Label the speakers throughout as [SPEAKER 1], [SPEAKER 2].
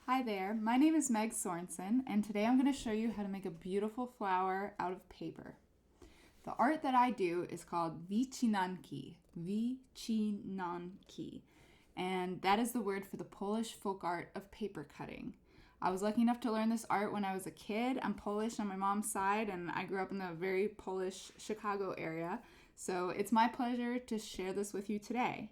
[SPEAKER 1] Hi there, my name is Megg Sorensen, and today I'm going to show you how to make a beautiful flower out of paper. The art that I do is called Wycinanki, and that is the word for the Polish folk art of paper cutting. I was lucky enough to learn this art when I was a kid. I'm Polish on my mom's side, and I grew up in the very Polish Chicago area, so it's my pleasure to share this with you today.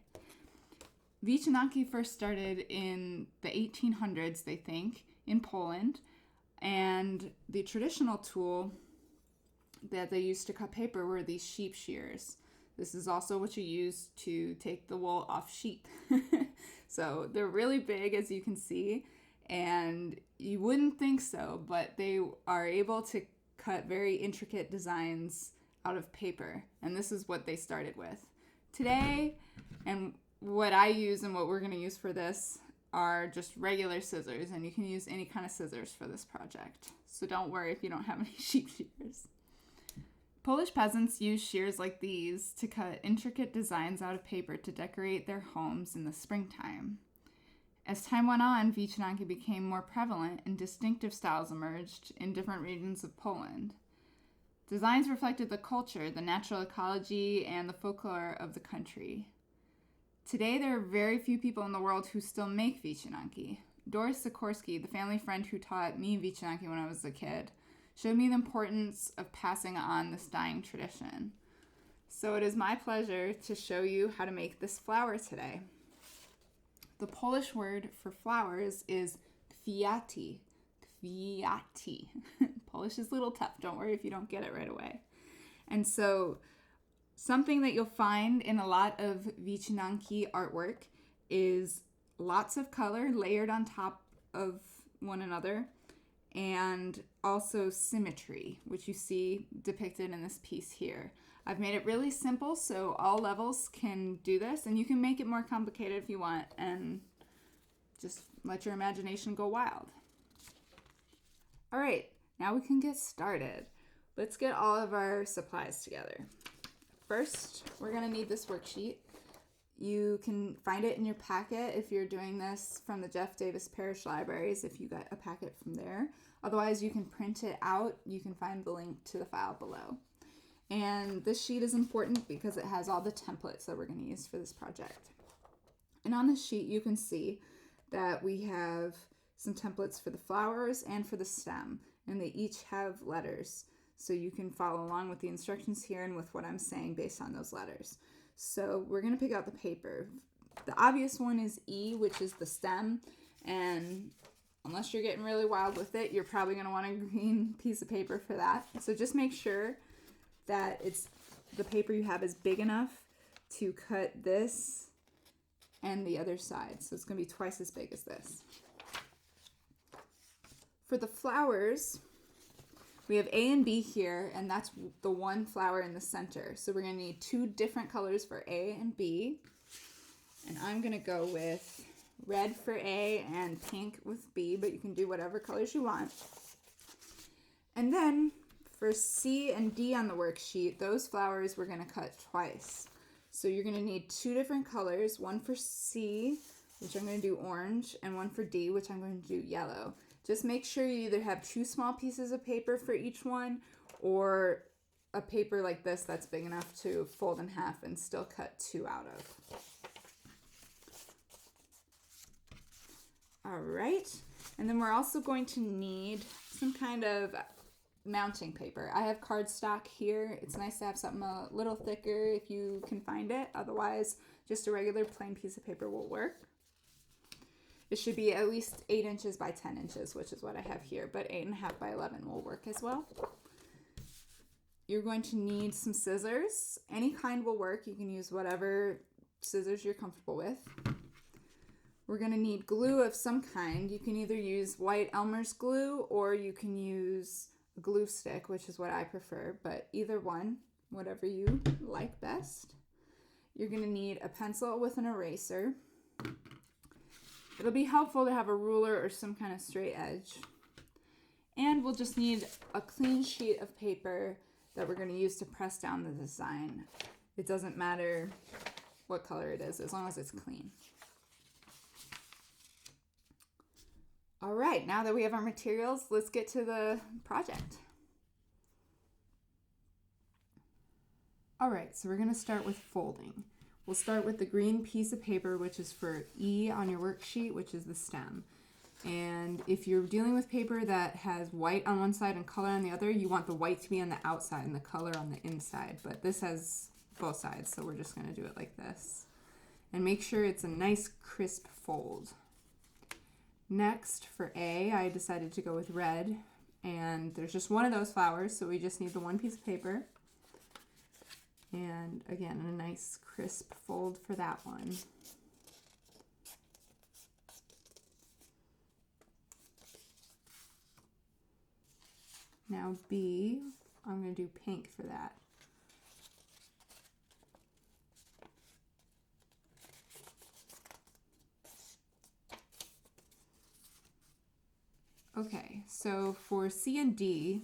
[SPEAKER 1] Wycinanki first started in the 1800s, they think, in Poland, and the traditional tool that they used to cut paper were these sheep shears. This is also what you use to take the wool off sheep. So they're really big, as you can see, and you wouldn't think so, but they are able to cut very intricate designs out of paper, and this is what they started with. Today, and what I use and what we're going to use for this are just regular scissors, and you can use any kind of scissors for this project. So don't worry if you don't have any sheep shears. Polish peasants used shears like these to cut intricate designs out of paper to decorate their homes in the springtime. As time went on, Wycinanki became more prevalent and distinctive styles emerged in different regions of Poland. Designs reflected the culture, the natural ecology, and the folklore of the country. Today, there are very few people in the world who still make Wycinanki. Doris Sikorsky, the family friend who taught me Wycinanki when I was a kid, showed me the importance of passing on this dying tradition. So it is my pleasure to show you how to make this flower today. The Polish word for flowers is kwiaty. Kwiaty. Polish is a little tough. Don't worry if you don't get it right away. And so something that you'll find in a lot of Wycinanki artwork is lots of color layered on top of one another, and also symmetry, which you see depicted in this piece here. I've made it really simple so all levels can do this, and you can make it more complicated if you want, and just let your imagination go wild. All right, now we can get started. Let's get all of our supplies together. First, we're going to need this worksheet. You can find it in your packet if you're doing this from the Jeff Davis Parish Libraries, if you got a packet from there. Otherwise, you can print it out. You can find the link to the file below. And this sheet is important because it has all the templates that we're going to use for this project. And on this sheet, you can see that we have some templates for the flowers and for the stem, and they each have letters. So you can follow along with the instructions here and with what I'm saying based on those letters. So we're going to pick out the paper. The obvious one is E, which is the stem. And unless you're getting really wild with it, you're probably going to want a green piece of paper for that. So just make sure that the paper you have is big enough to cut this and the other side. So it's going to be twice as big as this. For the flowers, we have A and B here, and that's the one flower in the center. So we're going to need two different colors for A and B. And I'm going to go with red for A and pink with B, but you can do whatever colors you want. And then for C and D on the worksheet, those flowers we're going to cut twice. So you're going to need two different colors, one for C, which I'm going to do orange, and one for D, which I'm going to do yellow. Just make sure you either have two small pieces of paper for each one, or a paper like this that's big enough to fold in half and still cut two out of. All right, and then we're also going to need some kind of mounting paper. I have cardstock here. It's nice to have something a little thicker if you can find it. Otherwise, just a regular plain piece of paper will work. It should be at least 8 inches by 10 inches, which is what I have here, but 8.5 by 11 will work as well. You're going to need some scissors. Any kind will work. You can use whatever scissors you're comfortable with. We're going to need glue of some kind. You can either use white Elmer's glue or you can use a glue stick, which is what I prefer, but either one, whatever you like best. You're going to need a pencil with an eraser. It'll be helpful to have a ruler or some kind of straight edge. And we'll just need a clean sheet of paper that we're going to use to press down the design. It doesn't matter what color it is, as long as it's clean. All right, now that we have our materials, let's get to the project. All right, so we're going to start with folding. We'll start with the green piece of paper, which is for E on your worksheet, which is the stem. And if you're dealing with paper that has white on one side and color on the other, you want the white to be on the outside and the color on the inside. But this has both sides, so we're just going to do it like this. And make sure it's a nice crisp fold. Next, for A, I decided to go with red. And there's just one of those flowers, so we just need the one piece of paper. And again, a nice crisp fold for that one. Now B, I'm going to do pink for that. Okay, so for C and D,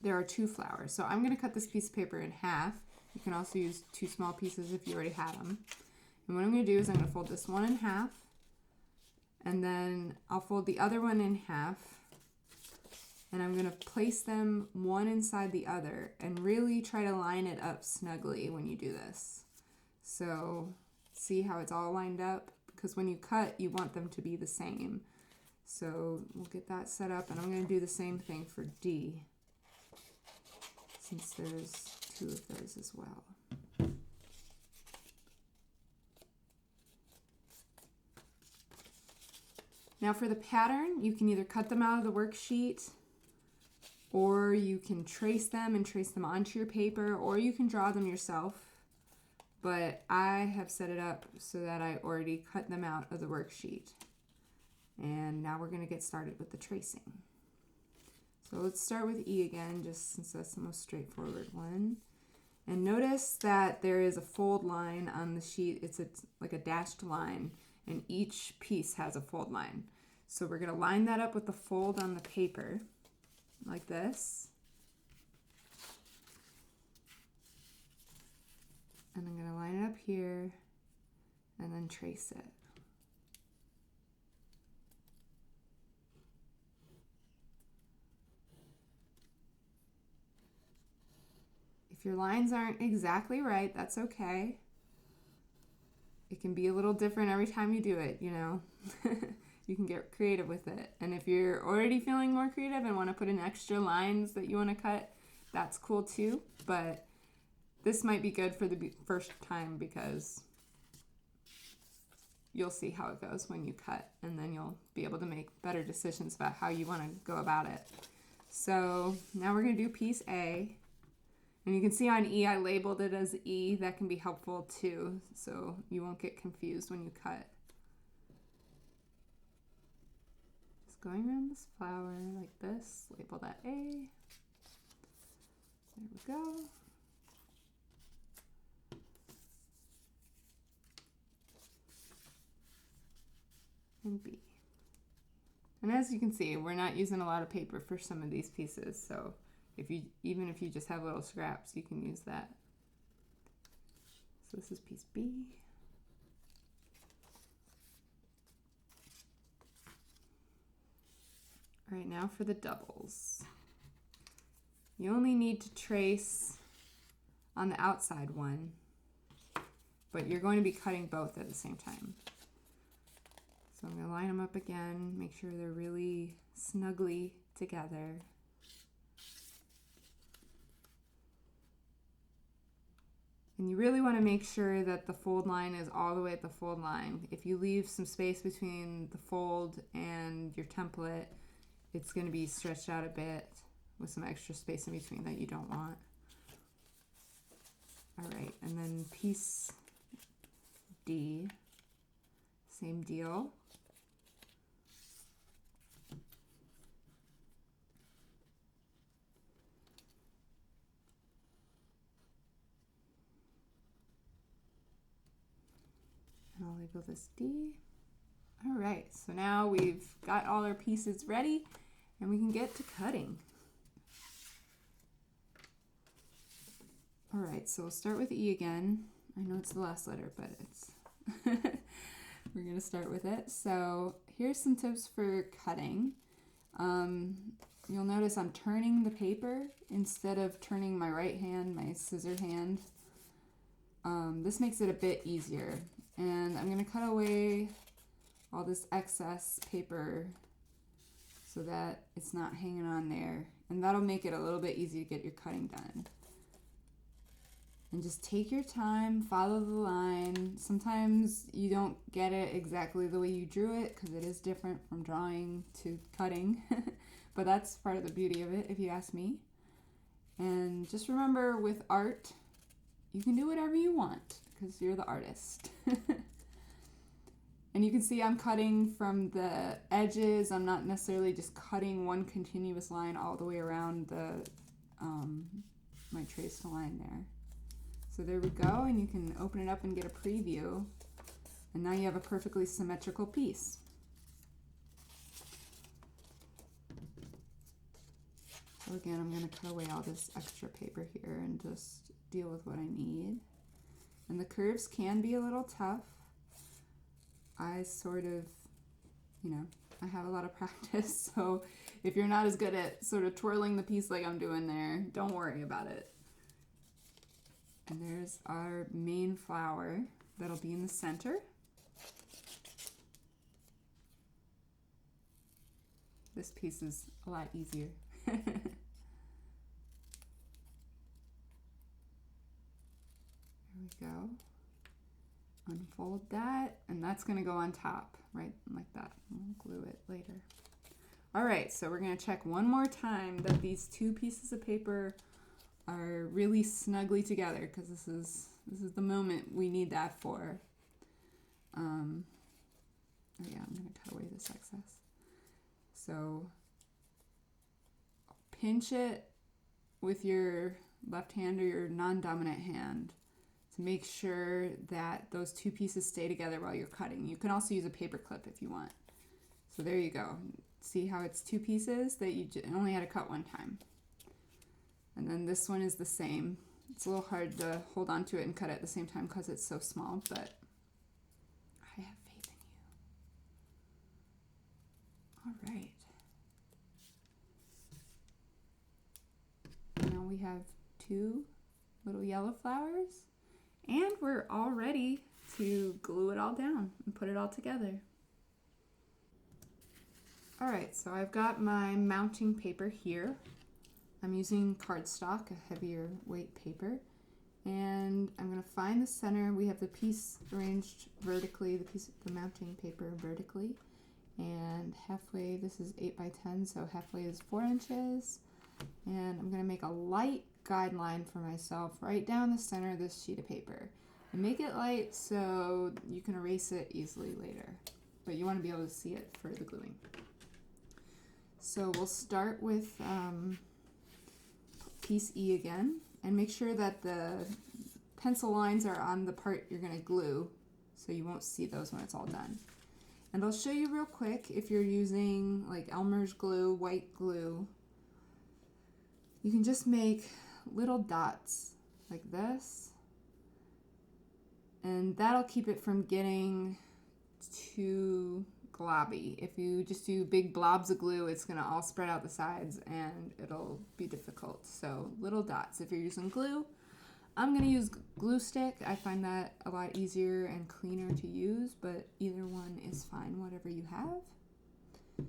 [SPEAKER 1] there are two flowers. So I'm going to cut this piece of paper in half. You can also use two small pieces if you already had them. And what I'm going to do is I'm going to fold this one in half, and then I'll fold the other one in half, and I'm going to place them one inside the other and really try to line it up snugly when you do this. So see how it's all lined up? Because when you cut, you want them to be the same. So we'll get that set up, and I'm going to do the same thing for D, since there's two of those as well. Now for the pattern, you can either cut them out of the worksheet, or you can trace them and trace them onto your paper, or you can draw them yourself. But I have set it up so that I already cut them out of the worksheet. And now we're going to get started with the tracing. So let's start with E again, just since that's the most straightforward one. And notice that there is a fold line on the sheet. It's like a dashed line, and each piece has a fold line. So we're going to line that up with the fold on the paper, like this. And I'm going to line it up here, and then trace it. If your lines aren't exactly right, that's okay. It can be a little different every time you do it, you know. You can get creative with it. And if you're already feeling more creative and want to put in extra lines that you want to cut, that's cool too. But this might be good for the first time, because you'll see how it goes when you cut, and then you'll be able to make better decisions about how you want to go about it. So now we're going to do piece A. And you can see on E, I labeled it as E. That can be helpful too, so you won't get confused when you cut. Just going around this flower like this, label that A. There we go. And B. And as you can see, we're not using a lot of paper for some of these pieces, so even if you just have little scraps, you can use that. So this is piece B. All right, now for the doubles. You only need to trace on the outside one, but you're going to be cutting both at the same time. So I'm going to line them up again, make sure they're really snugly together. And you really want to make sure that the fold line is all the way at the fold line. If you leave some space between the fold and your template, it's going to be stretched out a bit with some extra space in between that you don't want. All right, and then piece D, same deal. And I'll label this D. All right, so now we've got all our pieces ready, and we can get to cutting. right, so we'll start with E again. I know it's the last letter, but it's we're gonna start with it. So here's some tips for cutting. You'll notice I'm turning the paper instead of turning my right hand, my scissor hand. This makes it a bit easier. And I'm gonna cut away all this excess paper so that it's not hanging on there. And that'll make it a little bit easier to get your cutting done. And just take your time, follow the line. Sometimes you don't get it exactly the way you drew it because it is different from drawing to cutting. But that's part of the beauty of it, if you ask me. And just remember, with art, you can do whatever you want because you're the artist. And you can see I'm cutting from the edges. I'm not necessarily just cutting one continuous line all the way around the my traced line there. So there we go, and you can open it up and get a preview. And now you have a perfectly symmetrical piece. So again, I'm going to cut away all this extra paper here and just deal with what I need. And the curves can be a little tough. I sort of, I have a lot of practice, so if you're not as good at sort of twirling the piece like I'm doing there, don't worry about it. And there's our main flower that'll be in the center. This piece is a lot easier. There we go. Unfold that, and that's going to go on top, right like that. We'll glue it later. All right, so we're going to check one more time that these two pieces of paper are really snugly together, because this is the moment we need that for. Oh yeah, I'm going to cut away this excess. So pinch it with your left hand or your non-dominant hand to make sure that those two pieces stay together while you're cutting. You can also use a paper clip if you want. So there you go. See how it's two pieces that you only had to cut one time. And then this one is the same. It's a little hard to hold on to it and cut it at the same time because it's so small, but I have faith in you. All right. Now we have two little yellow flowers, and we're all ready to glue it all down and put it all together. All right, so I've got my mounting paper here. I'm using cardstock, a heavier weight paper, and I'm going to find the center. We have the piece arranged vertically, the mounting paper vertically, and halfway, this is 8 by 10, so halfway is 4 inches, and I'm going to make a light guideline for myself right down the center of this sheet of paper, and make it light so you can erase it easily later, but you want to be able to see it for the gluing. So we'll start with piece E again, and make sure that the pencil lines are on the part you're going to glue so you won't see those when it's all done. And I'll show you real quick, if you're using like Elmer's glue, white glue, you can just make little dots like this, and that'll keep it from getting too globby. If you just do big blobs of glue, it's going to all spread out the sides and it'll be difficult. So little dots. If you're using glue, I'm going to use glue stick. I find that a lot easier and cleaner to use, but either one is fine, whatever you have.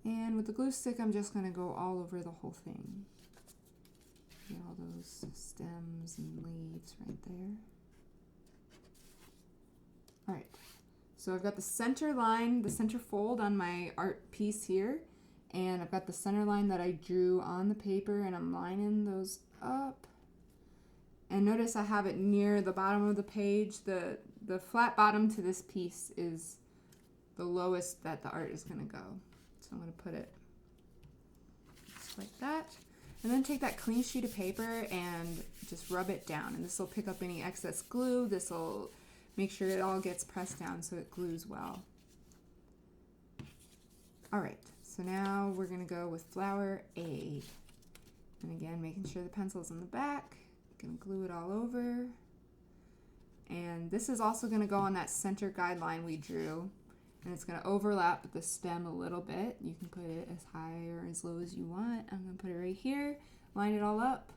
[SPEAKER 1] And with the glue stick, I'm just going to go all over the whole thing. Get all those stems and leaves right there. All right. So I've got the center line, the center fold on my art piece here, and I've got the center line that I drew on the paper, and I'm lining those up. And notice I have it near the bottom of the page. The flat bottom to this piece is the lowest that the art is going to go. So I'm going to put it just like that. And then take that clean sheet of paper and just rub it down. And this will pick up any excess glue. This will make sure it all gets pressed down so it glues well. All right, so now we're gonna go with flower A. And again, making sure the pencil's in the back, Gonna glue it all over. And this is also gonna go on that center guideline we drew. And it's gonna overlap the stem a little bit. You can put it as high or as low as you want. I'm gonna put it right here, line it all up,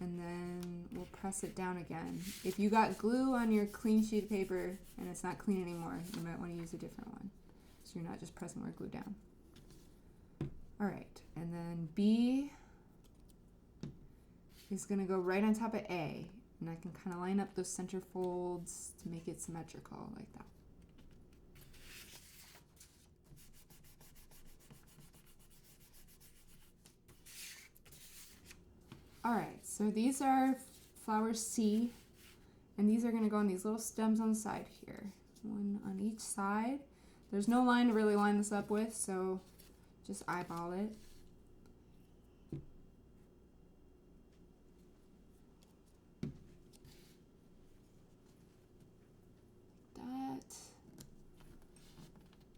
[SPEAKER 1] and then we'll press it down again. If you got glue on your clean sheet of paper and it's not clean anymore, you might wanna use a different one. So you're not just pressing more glue down. All right, and then B is gonna go right on top of A. And I can kind of line up those center folds to make it symmetrical like that. All right, so these are flower C, and these are gonna go on these little stems on the side here. One on each side. There's no line to really line this up with, so just eyeball it.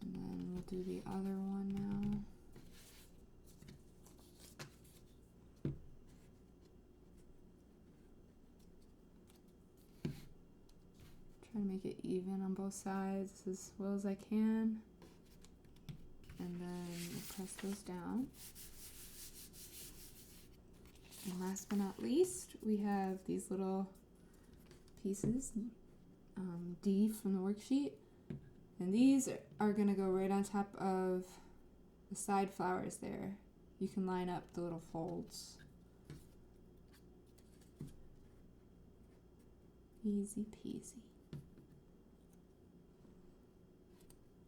[SPEAKER 1] And then we'll do the other one now. Try to make it even on both sides as well as I can. And then we'll press those down. And last but not least, we have these little pieces, D from the worksheet. And these are gonna go right on top of the side flowers there. You can line up the little folds. Easy peasy.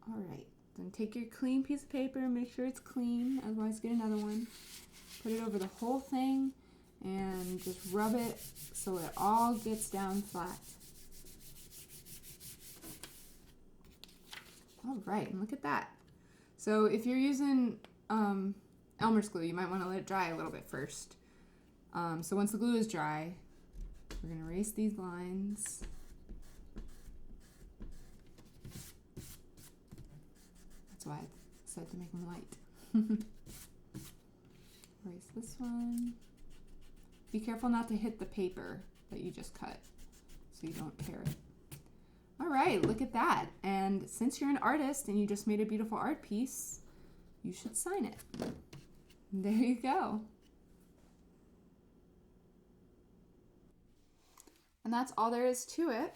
[SPEAKER 1] All right, then take your clean piece of paper, make sure it's clean, otherwise get another one. Put it over the whole thing and just rub it so it all gets down flat. All right, and look at that. So if you're using Elmer's glue, you might want to let it dry a little bit first. So once the glue is dry, we're going to erase these lines. That's why I said to make them light. Erase this one. Be careful not to hit the paper that you just cut so you don't tear it. All right, look at that. And since you're an artist and you just made a beautiful art piece, you should sign it. There you go. And that's all there is to it.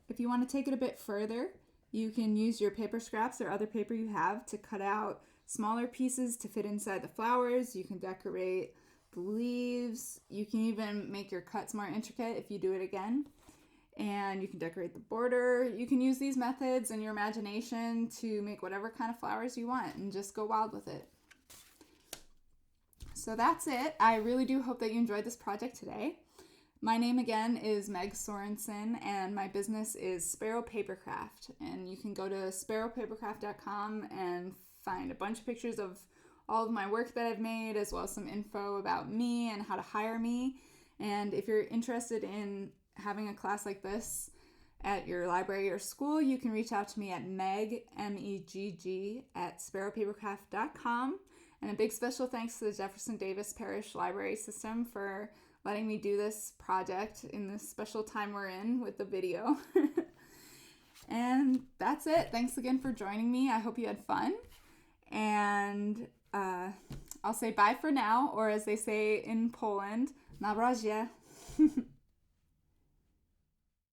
[SPEAKER 1] If you want to take it a bit further, you can use your paper scraps or other paper you have to cut out smaller pieces to fit inside the flowers. You can decorate the leaves. You can even make your cuts more intricate if you do it again. And you can decorate the border. You can use these methods and your imagination to make whatever kind of flowers you want and just go wild with it. So that's it. I really do hope that you enjoyed this project today. My name again is Megg Sorensen and my business is Sparrow Papercraft. And you can go to sparrowpapercraft.com and find a bunch of pictures of all of my work that I've made, as well as some info about me and how to hire me. And if you're interested in having a class like this at your library or school, you can reach out to me at Megg, M-E-G-G, at sparrowpapercraft.com. And a big special thanks to the Jefferson Davis Parish Library System for letting me do this project in this special time we're in with the video. And that's it. Thanks again for joining me. I hope you had fun. And I'll say bye for now, or as they say in Poland, na razie.